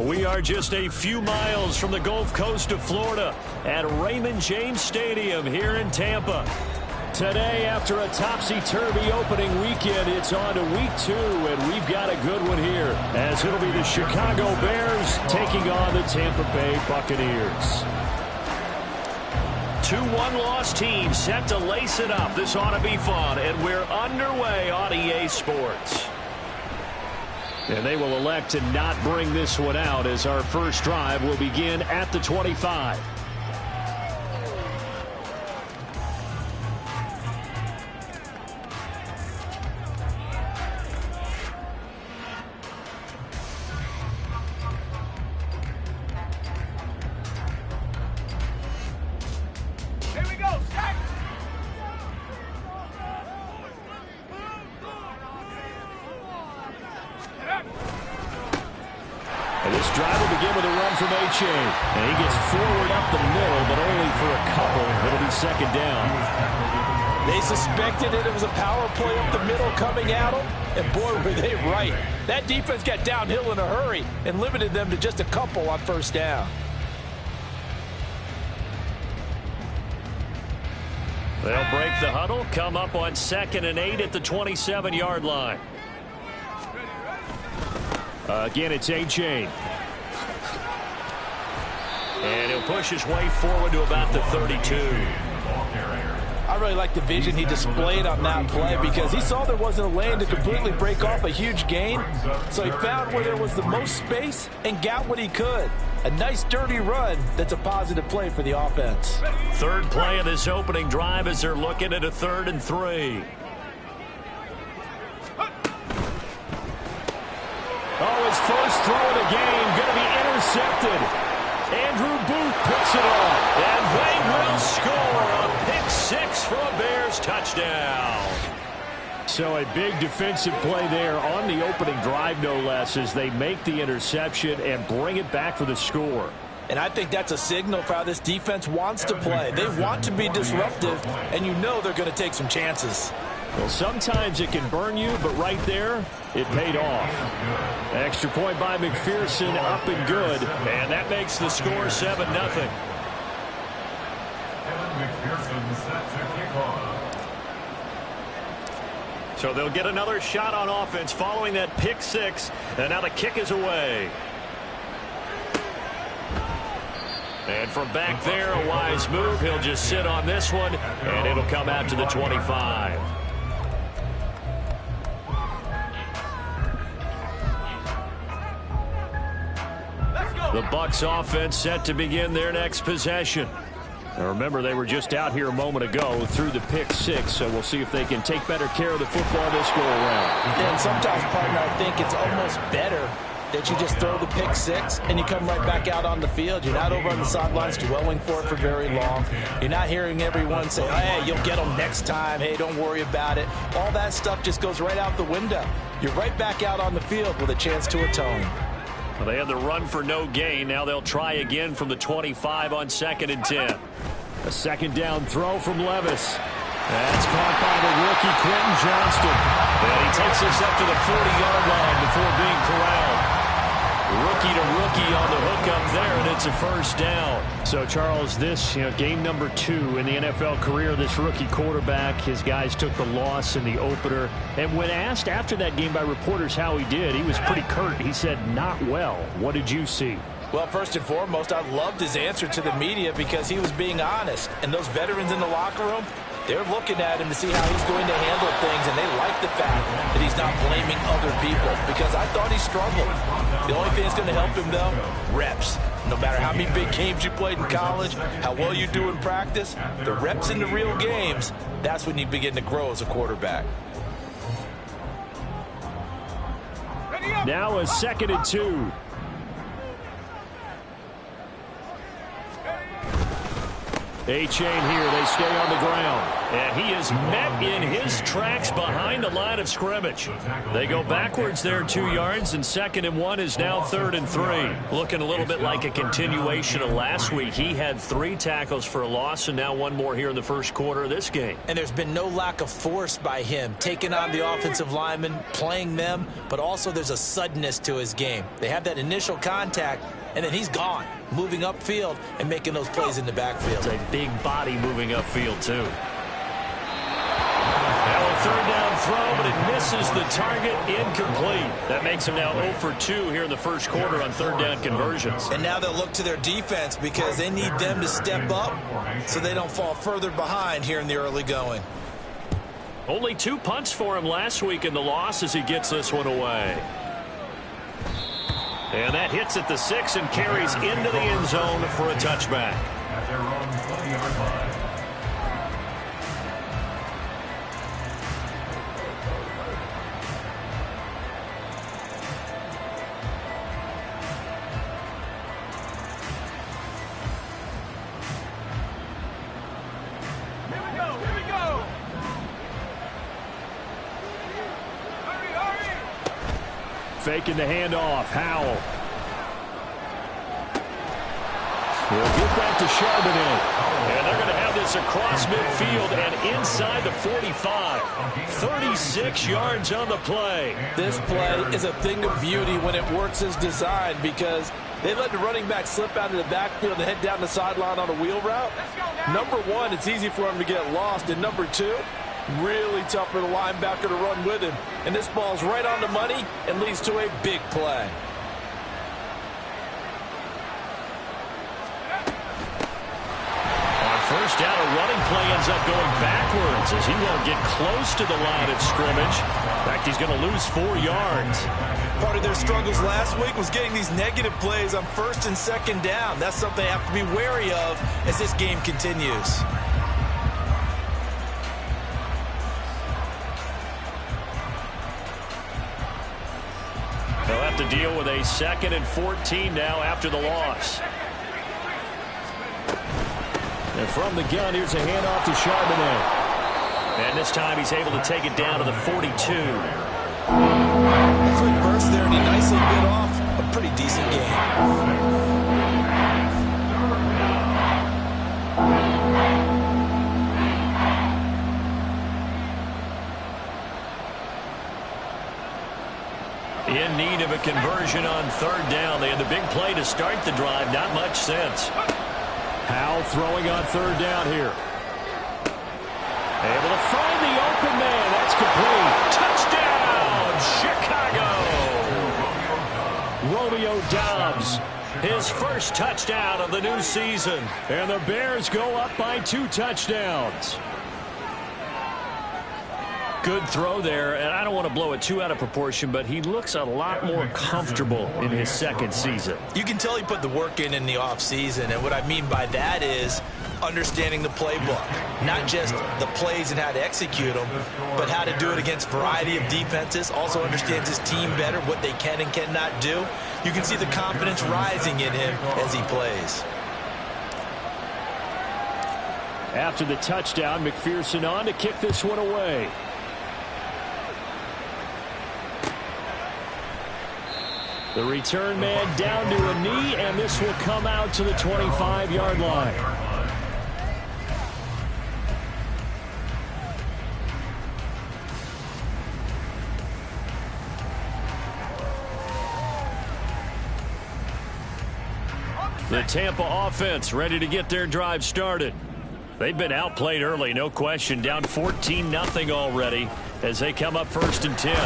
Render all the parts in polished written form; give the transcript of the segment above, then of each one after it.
We are just a few miles from the Gulf Coast of Florida at Raymond James Stadium here in Tampa. Today, after a topsy-turvy opening weekend, it's on to week 2, and we've got a good one here, as it'll be the Chicago Bears taking on the Tampa Bay Buccaneers. 2 one-loss teams set to lace it up. This ought to be fun, and we're underway on EA Sports. And they will elect to not bring this one out, as our first drive will begin at the 25. And he gets forward up the middle, but only for a couple. It'll be second down. They suspected it was a power play up the middle coming at them, and boy, were they right. That defense got downhill in a hurry and limited them to just a couple on first down. They'll break the huddle, come up on 2nd and 8 at the 27-yard line. Again, it's A-Chain. And he'll push his way forward to about the 32. I really like the vision he displayed on that play because he saw there wasn't a lane to completely break off a huge gain. So he found where there was the most space and got what he could. A nice dirty run that's a positive play for the offense. Third play of this opening drive as they're looking at a 3rd and 3. Oh, his first throw of the game going to be intercepted. Andrew Booth picks it off, and they will score a pick 6 for a Bears touchdown. So a big defensive play there on the opening drive, no less, as they make the interception and bring it back for the score. And I think that's a signal for how this defense wants to play. They want to be disruptive, and you know they're going to take some chances. Well, sometimes it can burn you, but right there, it paid off. Extra point by McPherson, up and good. And that makes the score 7-0. So they'll get another shot on offense following that pick 6. And now the kick is away. And from back there, a wise move. He'll just sit on this one, and it'll come out to the 25. The Bucs offense set to begin their next possession. Now remember, they were just out here a moment ago through the pick 6, so we'll see if they can take better care of the football this go around. And sometimes, partner, I think it's almost better that you just throw the pick 6 and you come right back out on the field. You're not over on the sidelines dwelling for it for very long. You're not hearing everyone say, oh, hey, you'll get them next time. Hey, don't worry about it. All that stuff just goes right out the window. You're right back out on the field with a chance to atone. Well, they had the run for no gain. Now they'll try again from the 25 on 2nd and 10. A second down throw from Levis. That's caught by the rookie Quentin Johnston. And he takes us up to the 40-yard line before being corralled. Rookie to rookie on the hook up there, and it's a first down. So, Charles, this, game number 2 in the NFL career, this rookie quarterback, his guys took the loss in the opener. And when asked after that game by reporters how he did, he was pretty curt. He said, not well. What did you see? Well, first and foremost, I loved his answer to the media because he was being honest. And those veterans in the locker room, they're looking at him to see how he's going to handle things, and they like the fact that he's not blaming other people because I thought he struggled. The only thing that's going to help him, though, reps. No matter how many big games you played in college, how well you do in practice, the reps in the real games, that's when you begin to grow as a quarterback. Now a 2nd and 2. A-Chain here. They stay on the ground. And he is met in his tracks behind the line of scrimmage. They go backwards there 2 yards, and 2nd and 1 is now 3rd and 3. Looking a little bit like a continuation of last week. He had 3 tackles for a loss, and now 1 more here in the first quarter of this game. And there's been no lack of force by him, taking on the offensive linemen, playing them, but also there's a suddenness to his game. They have that initial contact, and then he's gone, moving upfield and making those plays in the backfield. It's a big body moving upfield, too. Now a 3rd down throw, but it misses the target, incomplete. That makes him now 0 for 2 here in the first quarter on 3rd down conversions. And now they'll look to their defense because they need them to step up so they don't fall further behind here in the early going. Only 2 punts for him last week in the loss as he gets this one away. And that hits at the 6 and carries into the end zone for a touchback. At their own 20-yard line. Faking the handoff. Howell. We'll get that to Charbonnet. And they're going to have this across midfield and inside the 45. 36 yards on the play. This play is a thing of beauty when it works as designed because they let the running back slip out of the backfield and head down the sideline on a wheel route. Number 1, it's easy for him to get lost. And number 2, really tough for the linebacker to run with him. And this ball's right on the money and leads to a big play. On first down, a running play ends up going backwards as he won't get close to the line of scrimmage. In fact, he's going to lose 4 yards. Part of their struggles last week was getting these negative plays on 1st and 2nd down. That's something they have to be wary of as this game continues. They'll have to deal with a 2nd and 14 now after the loss. And from the gun, here's a handoff to Charbonnet. And this time he's able to take it down to the 42. A quick burst there, and he nicely bit off a pretty decent game. In need of a conversion on 3rd down. They had the big play to start the drive. Not much sense. Howell throwing on 3rd down here. Able to find the open man. That's complete. Touchdown, Chicago. Romeo Doubs, his first touchdown of the new season. And the Bears go up by 2 touchdowns. Good throw there, and I don't want to blow it too out of proportion, but he looks a lot more comfortable in his 2nd season. You can tell he put the work in the offseason, and what I mean by that is understanding the playbook. Not just the plays and how to execute them, but how to do it against a variety of defenses. Also understands his team better, what they can and cannot do. You can see the confidence rising in him as he plays. After the touchdown, McPherson on to kick this one away. The return man down to a knee, and this will come out to the 25-yard line. The Tampa offense ready to get their drive started. They've been outplayed early, no question. Down 14-0 already as they come up 1st and 10.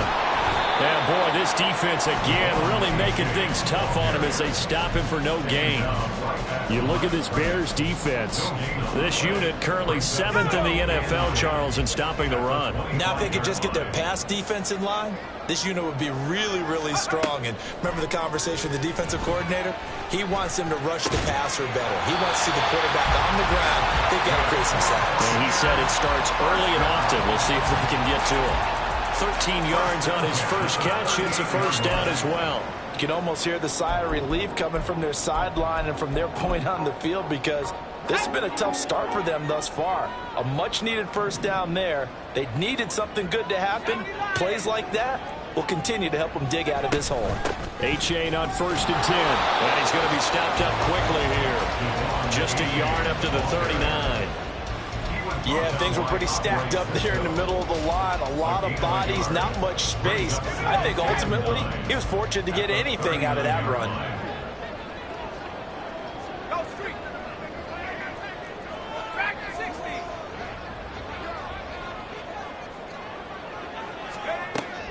And, boy, this defense, again, really making things tough on him as they stop him for no gain. You look at this Bears defense. This unit currently 7th in the NFL, Charles, in stopping the run. Now if they could just get their pass defense in line, this unit would be really, really strong. And remember the conversation with the defensive coordinator? He wants them to rush the passer better. He wants to see the quarterback on the ground. They've got to create some sacks. And he said it starts early and often. We'll see if they can get to him. 13 yards on his first catch. It's a first down as well. You can almost hear the sigh of relief coming from their sideline and from their point on the field because This has been a tough start for them thus far. A much-needed first down there. They needed something good to happen. Plays like that will continue to help them dig out of this hole. A-Chain on 1st and 10. And he's going to be stopped up quickly here. Just a yard up to the 39. Yeah, things were pretty stacked up there in the middle of the line. A lot of bodies, not much space. I think ultimately he was fortunate to get anything out of that run.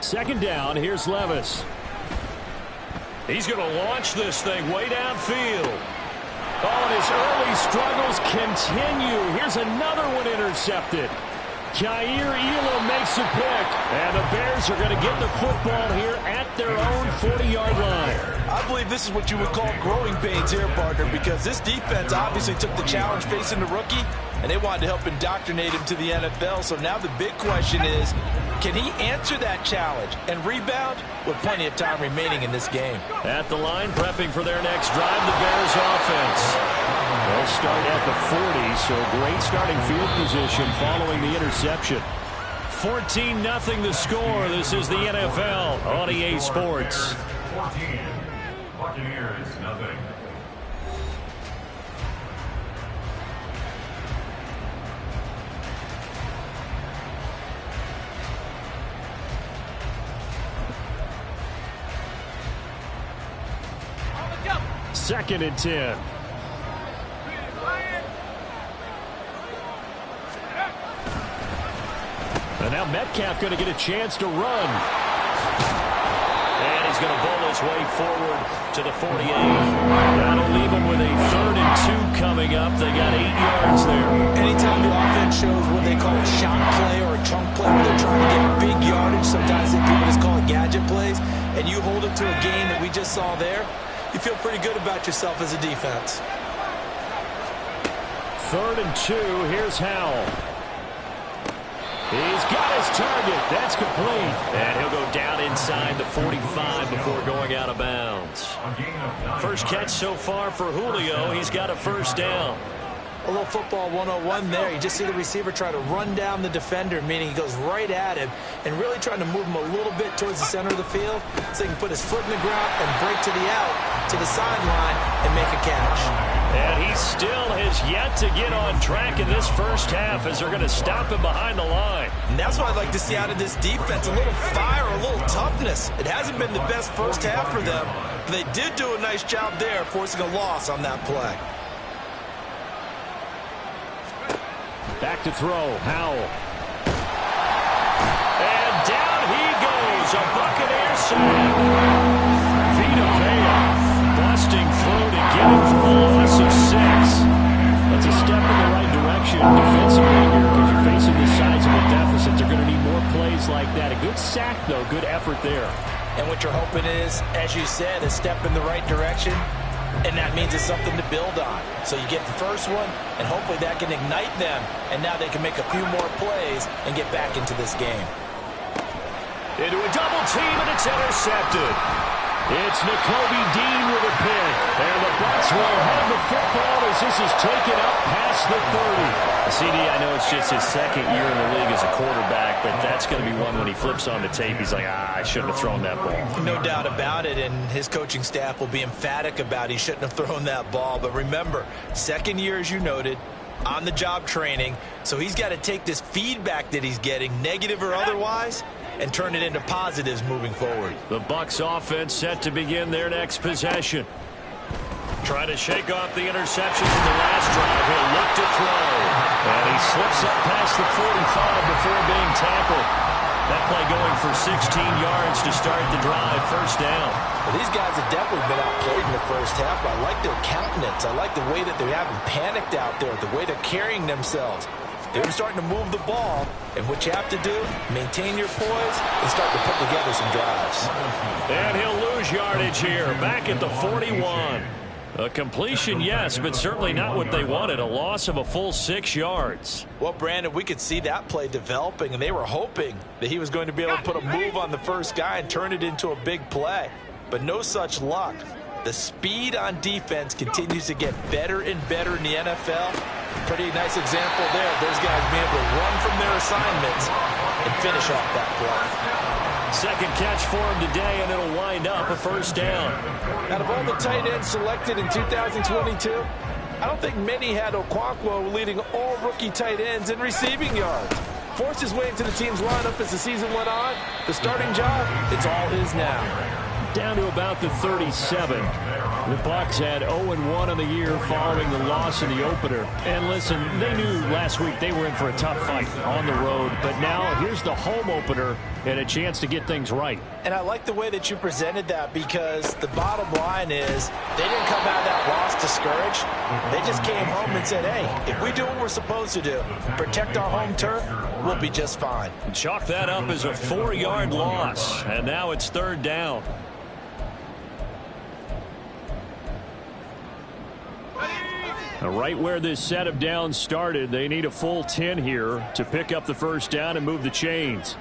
Second down, here's Levis. He's going to launch this thing way downfield. Oh, and his early struggles continue. Here's another one intercepted. Kaiir Elam makes a pick. And the Bears are going to get the football here at their own 40-yard line. I believe this is what you would call growing pains here, partner, because this defense obviously took the challenge facing the rookie, and they wanted to help indoctrinate him to the NFL. So now the big question is, can he answer that challenge and rebound with plenty of time remaining in this game? At the line, prepping for their next drive, the Bears offense. They'll start at the 40, so great starting field position following the interception. 14-0 the score. This is the NFL on EA Sports. 14. Buccaneers, nothing. Second and 10. And now Metcalf going to get a chance to run. And he's going to bowl his way forward to the 48. That'll leave him with a 3rd and 2 coming up. They got 8 yards there. Anytime the offense shows what they call a shot play or a chunk play where they're trying to get big yardage, sometimes people just call it gadget plays, and you hold it to a gain that we just saw there, you feel pretty good about yourself as a defense. 3rd and 2. Here's Howell. He's got his target. That's complete. And he'll go down inside the 45 before going out of bounds. First catch so far for Julio. He's got a first down. A little football 101 there. You just see the receiver try to run down the defender, meaning he goes right at him and really trying to move him a little bit towards the center of the field so he can put his foot in the ground and break to the out, to the sideline, and make a catch. And he still has yet to get on track in this first half as they're going to stop him behind the line. And that's what I'd like to see out of this defense, a little fire, a little toughness. It hasn't been the best first half for them, but they did do a nice job there forcing a loss on that play. Back to throw, Howell. And down he goes, a Buccaneer sack. Vita Vea busting through to get it for a loss of 6. That's a step in the right direction defensively here because you're facing this sizable deficit. They're going to need more plays like that. A good sack, though, good effort there. And what you're hoping is, as you said, a step in the right direction. And that means it's something to build on. So you get the first one, and hopefully that can ignite them. And now they can make a few more plays and get back into this game. Into a double team, and it's intercepted. It's Nakobe Dean with a pick. And the Bucs will have the football as this is taken up past the 30. CD, I know it's just his second year in the league as a quarterback, but that's going to be one when he flips on the tape. He's like, I shouldn't have thrown that ball. No doubt about it, and his coaching staff will be emphatic about he shouldn't have thrown that ball. But remember, second year, as you noted, on-the-job training, so he's got to take this feedback that he's getting, negative or otherwise, and turn it into positives moving forward. The Bucs offense set to begin their next possession. Trying to shake off the interceptions in the last drive. He'll look to throw. And he slips up past the 45 before being tackled. That play going for 16 yards to start the drive. First down. Well, these guys have definitely been outplayed in the first half. I like their countenance. I like the way that they haven't panicked out there, the way they're carrying themselves. They're starting to move the ball, and what you have to do, maintain your poise and start to put together some drives. And he'll lose yardage here, back at the 41. A completion, yes, but certainly not what they wanted. A loss of a full 6 yards. Well, Brandon, we could see that play developing, and they were hoping that he was going to be able to put a move on the first guy and turn it into a big play. But no such luck. The speed on defense continues to get better and better in the NFL. Pretty nice example there of those guys being able to run from their assignments and finish off that play. Second catch for him today, and it'll wind up a first down. Out of all the tight ends selected in 2022, I don't think many had Okonkwo leading all rookie tight ends in receiving yards. Forced his way into the team's lineup as the season went on. The starting job, it's all his now. Down to about the 37. The Bucs had 0-1 on the year following the loss in the opener. And listen, they knew last week they were in for a tough fight on the road. But now here's the home opener and a chance to get things right. And I like the way that you presented that, because the bottom line is they didn't come out of that loss discouraged. They just came home and said, hey, if we do what we're supposed to do, protect our home turf, we'll be just fine. Chalk that up as a 4-yard loss. And now it's third down. Right where this set of downs started, they need a full 10 here to pick up the first down and move the chains.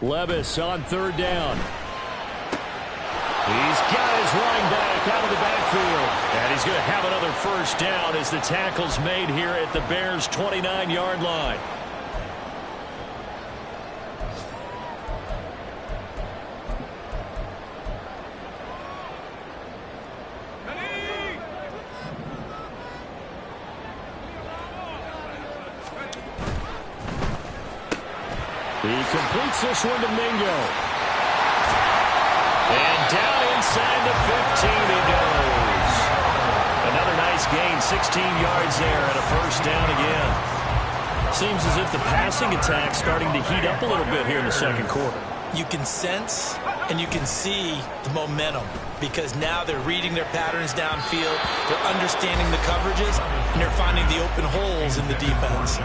Levis on third down. He's got his running back out of the backfield. And he's going to have another first down as the tackle's made here at the Bears' 29-yard line. He completes this one to Mingo. And down inside the 15 he goes. Another nice gain, 16 yards there and a first down again. Seems as if the passing attack's starting to heat up a little bit here in the second quarter. You can sense and you can see the momentum, because now they're reading their patterns downfield, they're understanding the coverages, and they're finding the open holes in the defense.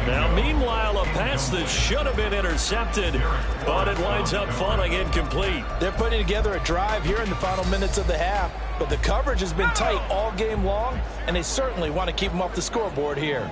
Now, meanwhile, a pass that should have been intercepted, but it winds up falling incomplete. They're putting together a drive here in the final minutes of the half, but the coverage has been tight all game long, and they certainly want to keep them off the scoreboard here.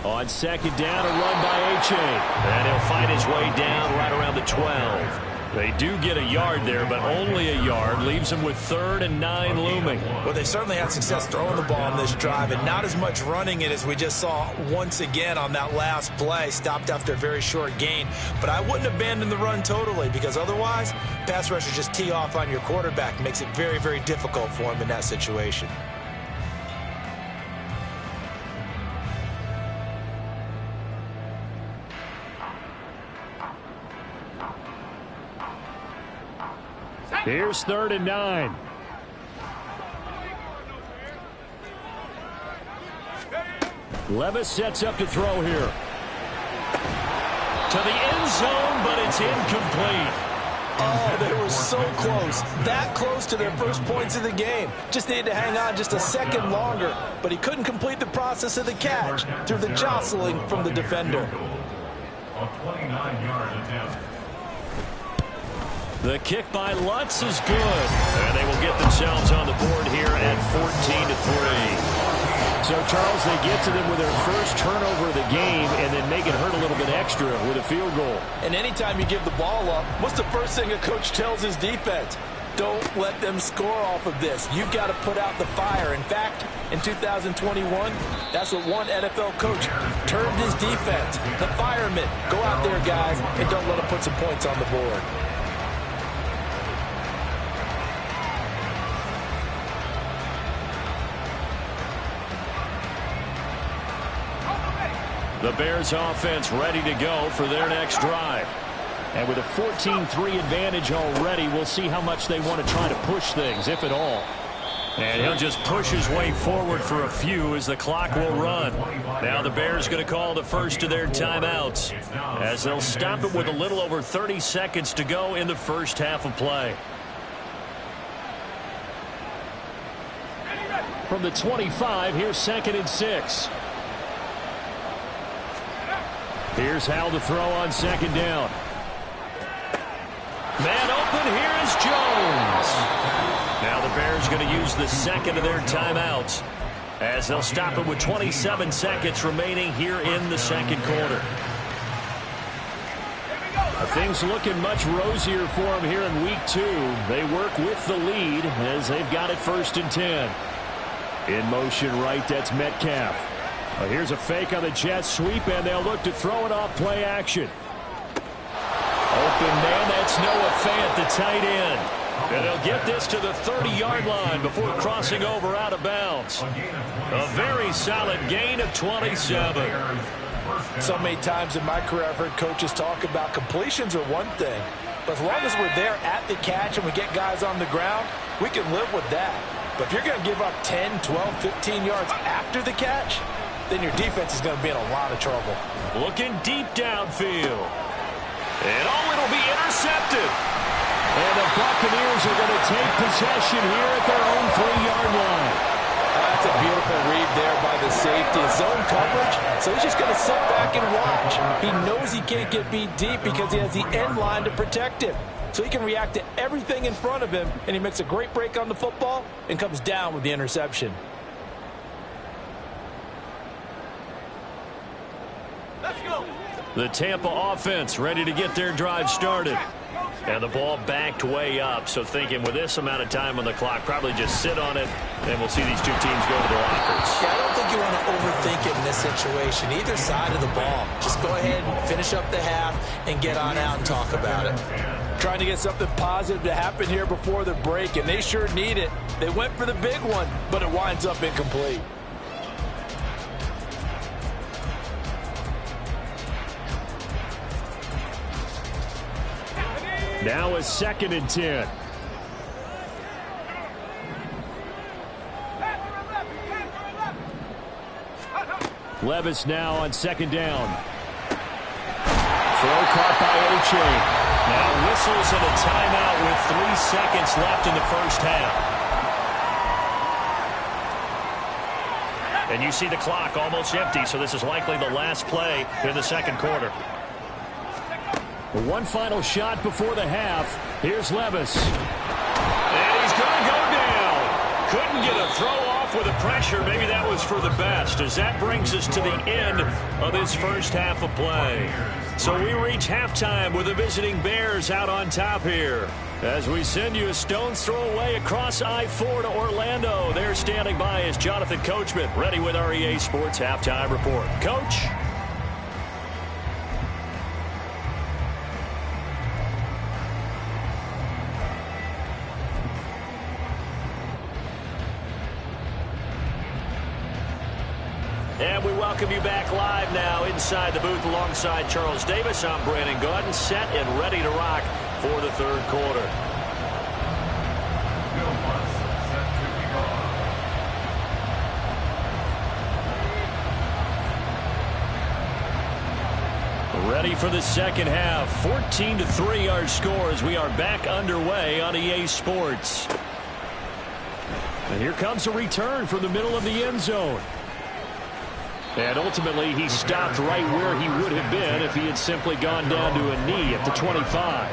On second down, a run by H.A. And he'll find his way down right around the 12. They do get a yard there, but only a yard. Leaves them with 3rd and 9 looming. Well, they certainly had success throwing the ball on this drive, and not as much running it as we just saw once again on that last play. Stopped after a very short gain. But I wouldn't abandon the run totally, because otherwise, pass rushers just tee off on your quarterback. Makes it very, very difficult for him in that situation. Here's 3rd and 9. Levis sets up to throw here. To the end zone, but it's incomplete. Oh, they were so close. That close to their first points of the game. Just needed to hang on just a second longer, but he couldn't complete the process of the catch through the jostling from the defender. A 29-yard attempt. The kick by Lutz is good. And they will get themselves on the board here at 14-3. So, Charles, they get to them with their first turnover of the game and then make it hurt a little bit extra with a field goal. And anytime you give the ball up, what's the first thing a coach tells his defense? Don't let them score off of this. You've got to put out the fire. In fact, in 2021, that's what one NFL coach termed his defense. The firemen. Go out there, guys, and don't let them put some points on the board. The Bears offense ready to go for their next drive. And with a 14-3 advantage already, we'll see how much they want to try to push things, if at all. And he'll just push his way forward for a few as the clock will run. Now the Bears going to call the first of their timeouts as they'll stop it with a little over 30 seconds to go in the first half of play. From the 25, here's 2nd and 6. Here's Hal to throw on 2nd down. Man open, here is Jones. Now the Bears going to use the second of their timeouts as they'll stop it with 27 seconds remaining here in the second quarter. Things looking much rosier for them here in week 2. They work with the lead as they've got it 1st and 10. In motion right, that's Metcalf. Here's a fake on the jet sweep, and they'll look to throw it off play action. Open man, that's Noah Fant, the tight end. And they'll get this to the 30-yard line before crossing over out of bounds. A very solid gain of 27. So many times in my career I've heard coaches talk about completions are one thing. But as long as we're there at the catch and we get guys on the ground, we can live with that. But if you're going to give up 10, 12, 15 yards after the catch, then your defense is going to be in a lot of trouble. Looking deep downfield. And it'll be intercepted. And the Buccaneers are going to take possession here at their own 3-yard line. That's a beautiful read there by the safety. Zone coverage, so he's just going to sit back and watch. He knows he can't get beat deep because he has the end line to protect him. So he can react to everything in front of him, and he makes a great break on the football and comes down with the interception. Let's go. The Tampa offense ready to get their drive started. And the ball backed way up, so thinking with this amount of time on the clock, probably just sit on it, and we'll see these two teams go to the lockers. Yeah, I don't think you want to overthink it in this situation, either side of the ball. Just go ahead and finish up the half and get on out and talk about it. Trying to get something positive to happen here before the break, and they sure need it. They went for the big one, but it winds up incomplete. Now a 2nd and 10. Levis now on 2nd down. Throw caught by O'Chain. Now whistles and a timeout with 3 seconds left in the first half. And you see the clock almost empty, so this is likely the last play in the 2nd quarter. One final shot before the half. Here's Levis. And he's going to go down. Couldn't get a throw off with the pressure. Maybe that was for the best, as that brings us to the end of this first half of play. So we reach halftime with the visiting Bears out on top here. As we send you a stone's throw away across I-4 to Orlando. There standing by is Jonathan Coachman, ready with our EA Sports Halftime Report. Coach? And we welcome you back live now inside the booth alongside Charles Davis. I'm Brandon Gaudin, set and ready to rock for the 3rd quarter. Ready for the 2nd half. 14-3 our score as we are back underway on EA Sports. And here comes a return from the middle of the end zone. And ultimately, he stopped right where he would have been if he had simply gone down to a knee at the 25.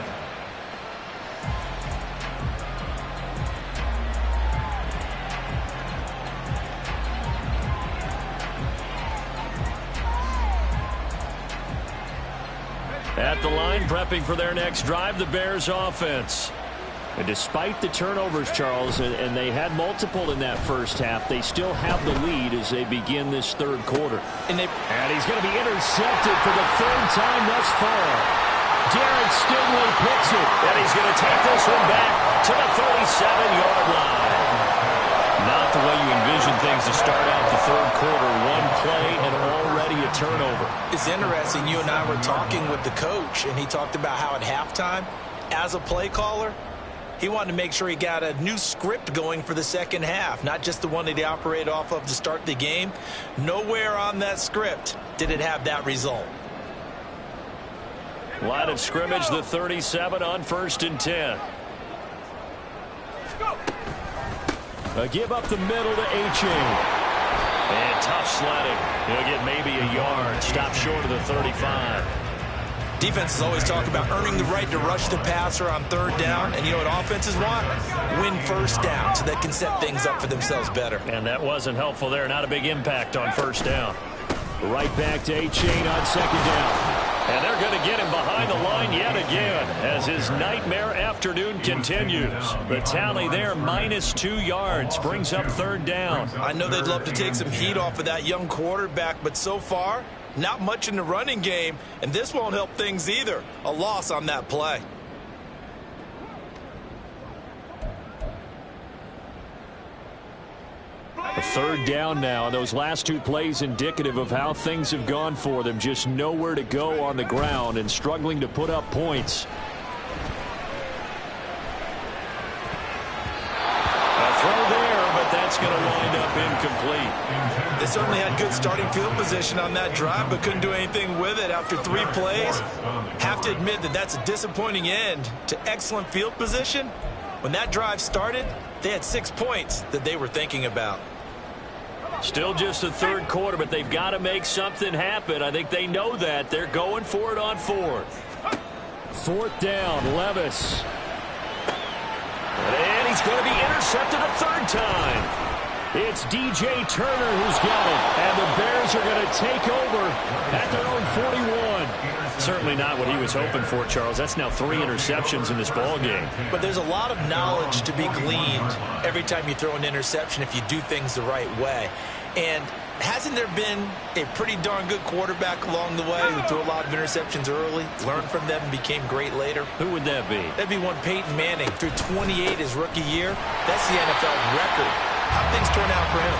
At the line, prepping for their next drive, the Bears offense. And despite the turnovers, Charles, and they had multiple in that first half, they still have the lead as they begin this 3rd quarter. And he's going to be intercepted for the 3rd time thus far. Derek Stingley picks it, and he's going to take this one back to the 37-yard line. Not the way you envision things to start out the 3rd quarter. One play and already a turnover. It's interesting. You and I were talking with the coach, and he talked about how at halftime, as a play caller, he wanted to make sure he got a new script going for the 2nd half, not just the one that he operated off of to start the game. Nowhere on that script did it have that result. Line of scrimmage, the 37 on 1st and 10. A give up the middle to A-Chain. And tough sledding. He'll get maybe a yard. Stop short of the 35. Defenses always talk about earning the right to rush the passer on 3rd down. And you know what offenses want? Win 1st down so they can set things up for themselves better. And that wasn't helpful there. Not a big impact on 1st down. Right back to A-Chain on 2nd down. And they're going to get him behind the line yet again as his nightmare afternoon continues. The tally there, -2 yards, brings up 3rd down. I know they'd love to take some heat off of that young quarterback, but so far, not much in the running game, and this won't help things either. A loss on that play. A 3rd down now, and those last 2 plays indicative of how things have gone for them. Just nowhere to go on the ground and struggling to put up points. A throw there, but that's going to wind up incomplete. They certainly had good starting field position on that drive, but couldn't do anything with it after 3 plays. Have to admit that that's a disappointing end to excellent field position. When that drive started, they had 6 points that they were thinking about. Still just the 3rd quarter, but they've got to make something happen. I think they know that. They're going for it on 4th. 4th down, Levis. And he's going to be intercepted a 3rd time. It's DJ Turner who's got it. And the Bears are going to take over at their own 41. Certainly not what he was hoping for, Charles. That's now 3 interceptions in this ball game. But there's a lot of knowledge to be gleaned every time you throw an interception if you do things the right way. And hasn't there been a pretty darn good quarterback along the way who threw a lot of interceptions early, learned from them, and became great later? Who would that be? That'd be one Peyton Manning. Threw 28 his rookie year. That's the NFL record. How things turn out for him?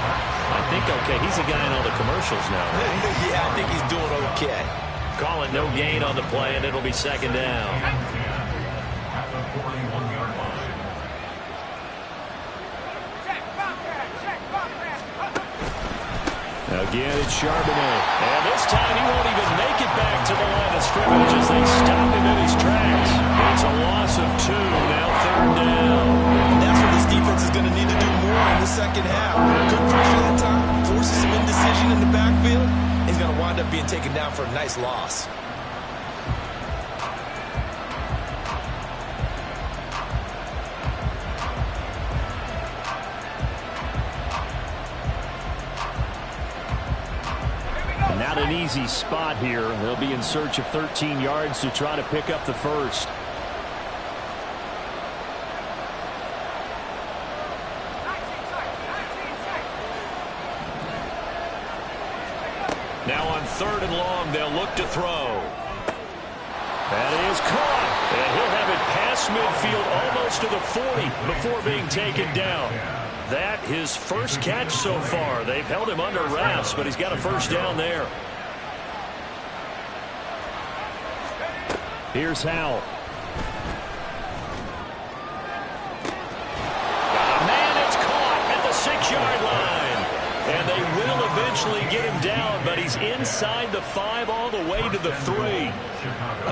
I think okay. He's a guy in all the commercials now, right? Yeah, I think he's doing okay. Call it no gain on the play, and it'll be 2nd down. At the 41-yard line. Again, it's Charbonnet. And this time he won't even make it back to the line of scrimmage as they stop him in his tracks. It's a loss of 2, now 3rd down. And that's what this defense is going to need to do more in the 2nd half. Good pressure that time, forces some indecision in the backfield. He's going to wind up being taken down for a nice loss. Not an easy spot here. They'll be in search of 13 yards to try to pick up the 1st. Now on 3rd and long, they'll look to throw. That is caught. And he'll have it past midfield almost to the 40 before being taken down. That his first catch so far. They've held him under wraps, but he's got a 1st down there. Here's Howell. Man, it's caught at the 6-yard line. And they will eventually get him down, but he's inside the 5 all the way to the 3.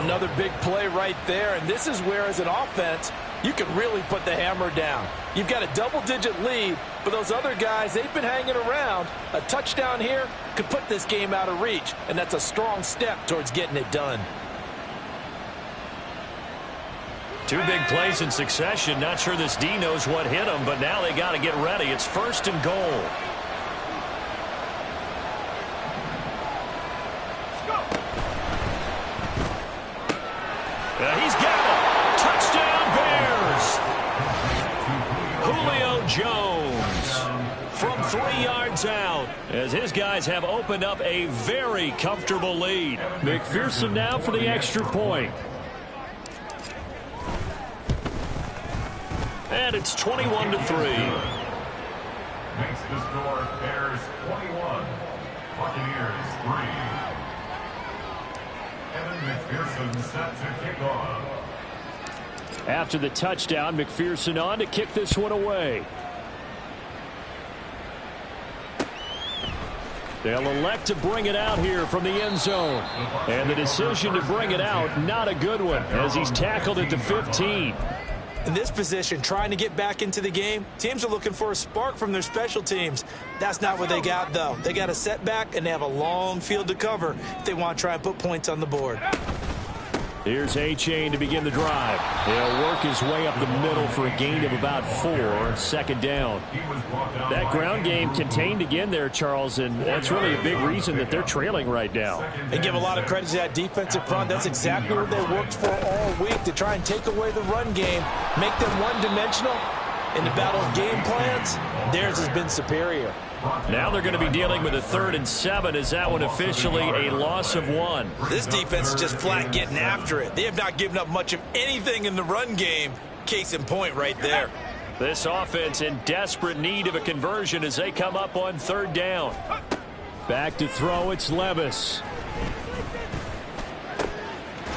Another big play right there, and this is where, as an offense, you can really put the hammer down. You've got a double-digit lead, but those other guys, they've been hanging around. A touchdown here could put this game out of reach, and that's a strong step towards getting it done. 2 big plays in succession. Not sure this D knows what hit him, but now they got to get ready. It's 1st and goal. He's got it. Touchdown, Bears. Julio Jones from 3 yards out as his guys have opened up a very comfortable lead. McPherson now for the extra point. And it's 21-3. Makes the score Bears 21, Buccaneers 3. Evan McPherson set to kick off. After the touchdown, McPherson on to kick this one away. They'll elect to bring it out here from the end zone. And the decision to bring it out, not a good one, as he's tackled at the 15. In this position, trying to get back into the game, teams are looking for a spark from their special teams. That's not what they got, though. They got a setback, and they have a long field to cover if they want to try and put points on the board. Here's A-Chain to begin the drive. He'll work his way up the middle for a gain of about 4. Second down. That ground game contained again there, Charles, and that's really a big reason that they're trailing right now. They give a lot of credit to that defensive front. That's exactly what they worked for all week, to try and take away the run game, make them one-dimensional. In the battle of game plans, theirs has been superior. Now they're going to be dealing with a 3rd and 7. Is that one officially a loss of 1? This defense is just flat getting after it. They have not given up much of anything in the run game. Case in point right there. This offense in desperate need of a conversion as they come up on 3rd down. Back to throw, it's Levis.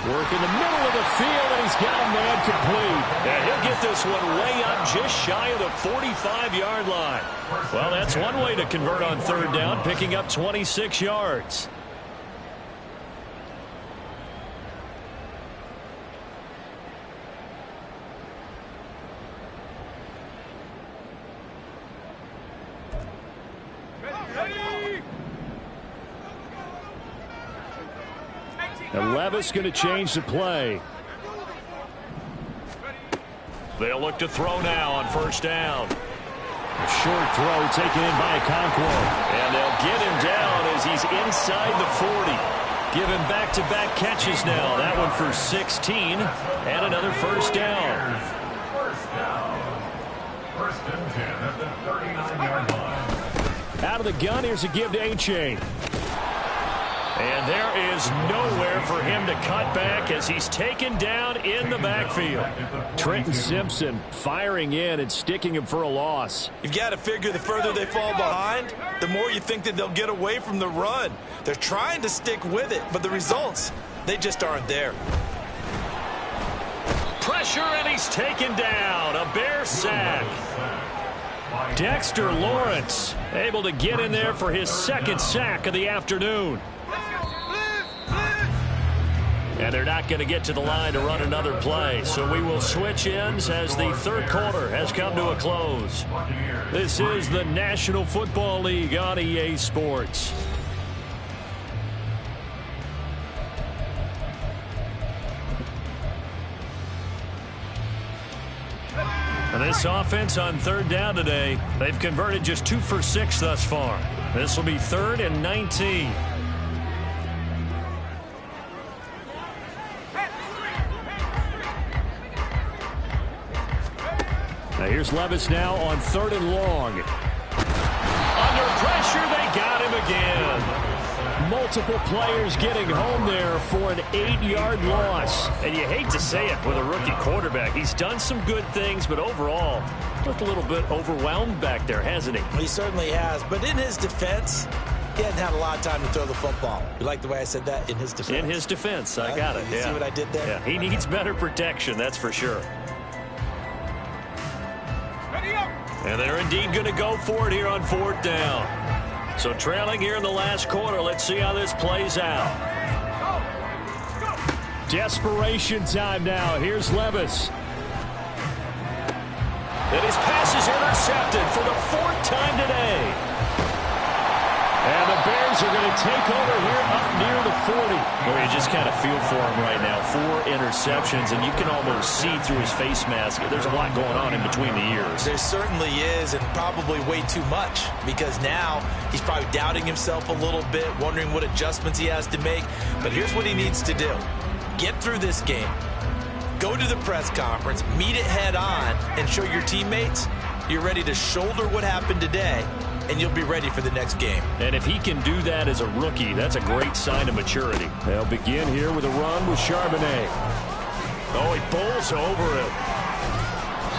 Work in the middle of the field, and he's got a man complete. And he'll get this one way up just shy of the 45-yard line. Well, that's one way to convert on 3rd down, picking up 26 yards. And Levis going to change the play. They'll look to throw now on 1st down. A short throw taken in by Okonkwo. And they'll get him down as he's inside the 40. Give him back-to-back catches now. That one for 16 and another 1st down. First and 10 at the 39-yard line. Out of the gun, here's a give to A-Chain. And there is nowhere for him to cut back as he's taken down in the backfield. Trenton Simpson firing in and sticking him for a loss. You've got to figure the further they fall behind, the more you think that they'll get away from the run. They're trying to stick with it, but the results, they just aren't there. Pressure, and he's taken down. A Bear sack. Dexter Lawrence able to get in there for his 2nd sack of the afternoon. And they're not going to get to the line to run another play. So we will switch ends as the 3rd quarter has come to a close. This is the National Football League on EA Sports. And this offense on 3rd down today, they've converted just 2 for 6 thus far. This will be 3rd and 19. Now here's Levis now on 3rd and long. Under pressure, they got him again. Multiple players getting home there for an 8-yard loss. And you hate to say it with a rookie quarterback. He's done some good things, but overall, looked a little bit overwhelmed back there, hasn't he? He certainly has. But in his defense, he hasn't had a lot of time to throw the football. You like the way I said that? In his defense. In his defense. I got it. You see what I did there? Yeah, he needs better protection, that's for sure. And they're indeed going to go for it here on 4th down. So trailing here in the last quarter. Let's see how this plays out. Desperation time now. Here's Levis. And his pass is intercepted for the 4th time today. And the Bears are going to take over here up near the 40. Well, you just kind of feel for him right now. 4 interceptions, and you can almost see through his face mask. There's a lot going on in between the ears. There certainly is, and probably way too much, because now he's probably doubting himself a little bit, wondering what adjustments he has to make. But here's what he needs to do. Get through this game. Go to the press conference, meet it head on, and show your teammates you're ready to shoulder what happened today, and you'll be ready for the next game. And if he can do that as a rookie, that's a great sign of maturity. They'll begin here with a run with Charbonnet. Oh, he bowls over it.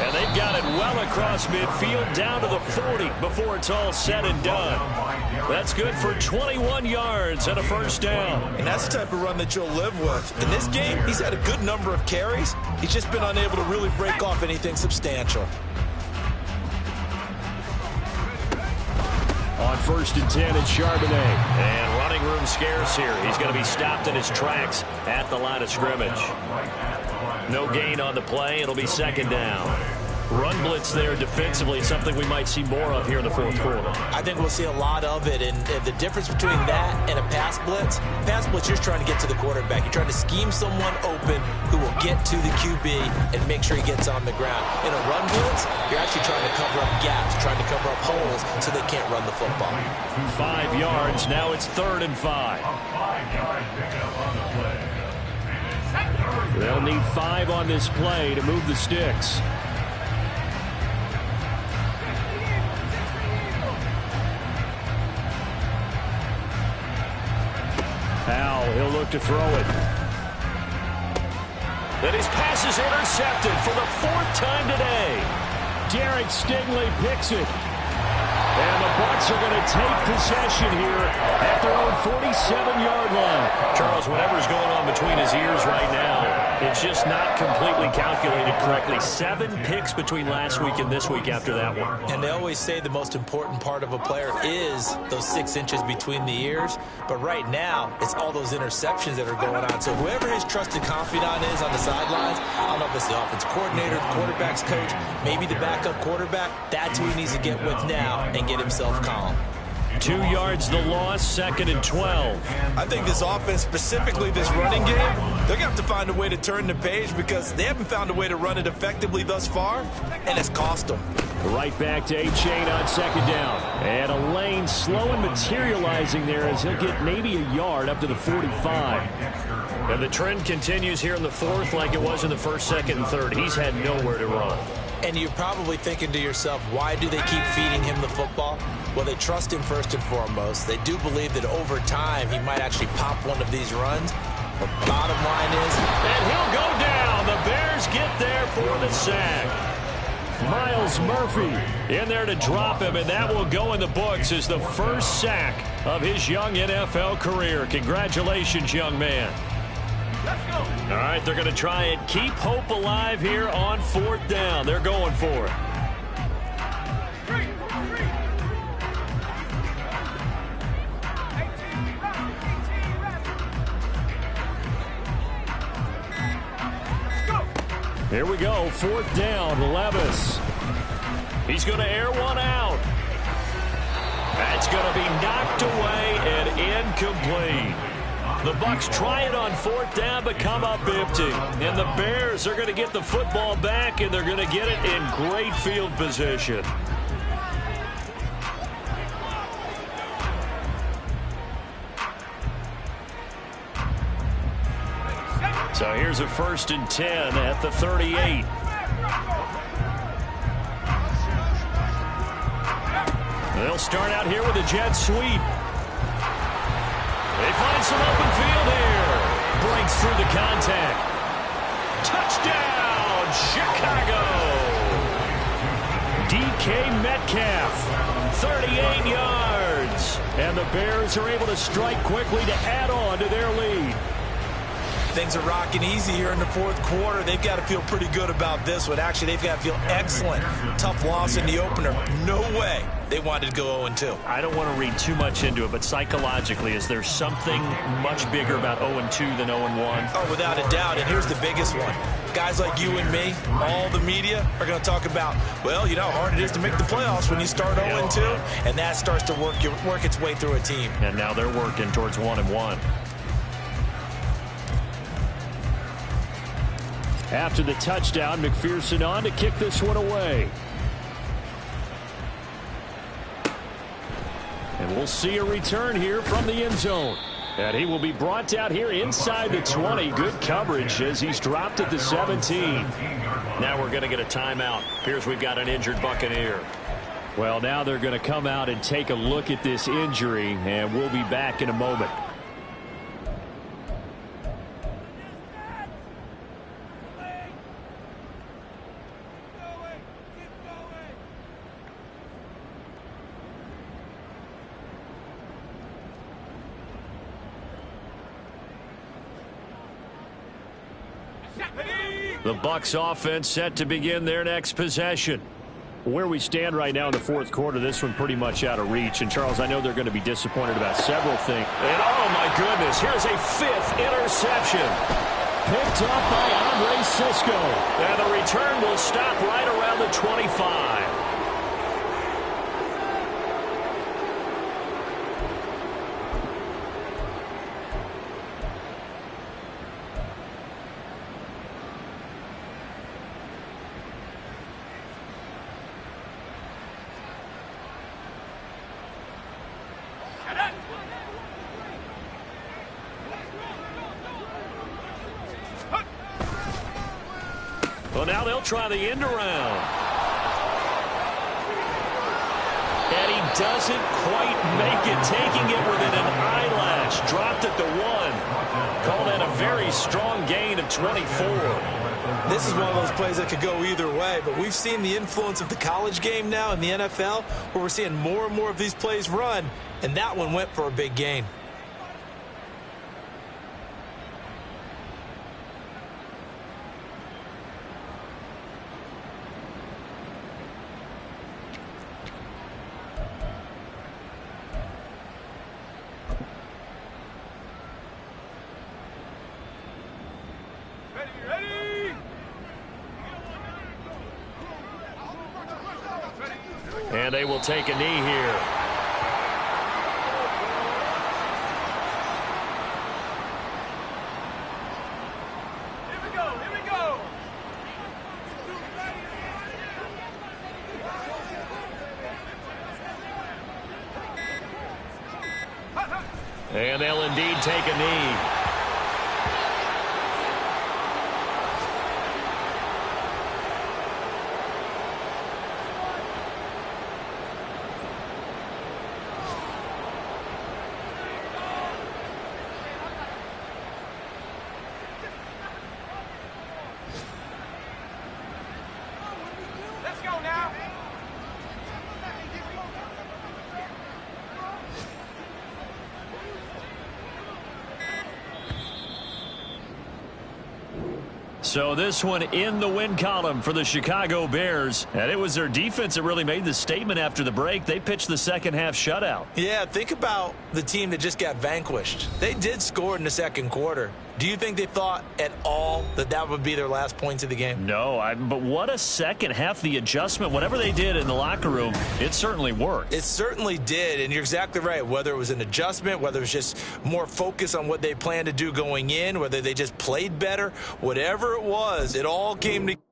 And they've got it well across midfield down to the 40 before it's all said and done. That's good for 21 yards and a 1st down. And that's the type of run that you'll live with. In this game, he's had a good number of carries. He's just been unable to really break off anything substantial. On 1st and 10, it's Charbonnet. And running room scarce here. He's going to be stopped in his tracks at the line of scrimmage. No gain on the play. It'll be 2nd down. Run blitz there defensively, something we might see more of here in the fourth quarter. I think we'll see a lot of it, and the difference between that and a pass blitz, you're trying to get to the quarterback. You're trying to scheme someone open who will get to the QB and make sure he gets on the ground. In a run blitz, you're actually trying to cover up gaps, trying to cover up holes so they can't run the football. 5 yards. Now it's 3rd and 5. They'll need 5 on this play to move the sticks. Powell, he'll look to throw it. And his pass is intercepted for the 4th time today. Derek Stingley picks it. And the Bucs are going to take possession here at their own 47-yard line. Charles, whatever's going on between his ears right now, it's just not completely calculated correctly. 7 picks between last week and this week after that one. And they always say the most important part of a player is those 6 inches between the ears. But right now, it's all those interceptions that are going on. So whoever his trusted confidant is on the sidelines, I don't know if it's the offense coordinator, the quarterback's coach, maybe the backup quarterback, that's who he needs to get with now and get himself calm. 2 yards the loss, 2nd and 12. I think this offense, specifically this running game, they're going to have to find a way to turn the page because they haven't found a way to run it effectively thus far, and it's cost them. Right back to A-Chain on 2nd down. And a lane slow and materializing there as he'll get maybe a yard up to the 45. And the trend continues here in the 4th like it was in the 1st, 2nd, and 3rd. He's had nowhere to run. And you're probably thinking to yourself, why do they keep feeding him the football? Well, they trust him first and foremost. They do believe that over time he might actually pop one of these runs. The bottom line is, and he'll go down. The Bears get there for the sack. Miles Murphy in there to drop him, and that will go in the books as the first sack of his young NFL career. Congratulations, young man. Let's go. All right, they're going to try and keep hope alive here on 4th down. They're going for it. Here we go, 4th down, Levis. He's going to air one out. That's going to be knocked away and incomplete. The Bucs try it on 4th down, but come up empty. And the Bears are going to get the football back, and they're going to get it in great field position. So here's a 1st and 10 at the 38. They'll start out here with a jet sweep. They find some open field here. Breaks through the contact. Touchdown, Chicago. DK Metcalf, 38 yards. And the Bears are able to strike quickly to add on to their lead. Things are rocking easy here in the 4th quarter. They've got to feel pretty good about this one. Actually, they've got to feel excellent. Tough loss in the opener. No way they wanted to go 0-2. I don't want to read too much into it, but psychologically, is there something much bigger about 0-2 than 0-1? Oh, without a doubt, and here's the biggest one. Guys like you and me, all the media, are going to talk about, well, you know how hard it is to make the playoffs when you start 0-2, and that starts to work its way through a team. And now they're working towards 1-1. After the touchdown, McPherson on to kick this one away. And we'll see a return here from the end zone. And he will be brought out here inside the 20. Good coverage as he's dropped at the 17. Now we're going to get a timeout. Appears we've got an injured Buccaneer. Well, now they're going to come out and take a look at this injury, and we'll be back in a moment. The Bucs offense set to begin their next possession. Where we stand right now in the 4th quarter, this one pretty much out of reach. And, Charles, I know they're going to be disappointed about several things. And, oh, my goodness, here's a 5th interception. Picked up by Andre Cisco. And the return will stop right around the 25. Well, now they'll try the end around. And he doesn't quite make it, taking it within an eyelash. Dropped at the 1. Call that a very strong gain of 24. This is one of those plays that could go either way, but we've seen the influence of the college game now in the NFL, where we're seeing more and more of these plays run, and that one went for a big gain. And they will take a knee here. Here we go, here we go. And they'll indeed take a knee. So this one in the win column for the Chicago Bears. And it was their defense that really made the statement after the break. They pitched the second half shutout. Yeah, think about the team that just got vanquished. They did score in the second quarter. Do you think they thought at all that that would be their last points of the game? No, but what a second half. The adjustment, whatever they did in the locker room, it certainly worked. It certainly did, and you're exactly right. Whether it was an adjustment, whether it was just more focus on what they planned to do going in, whether they just played better, whatever it was, it all came together.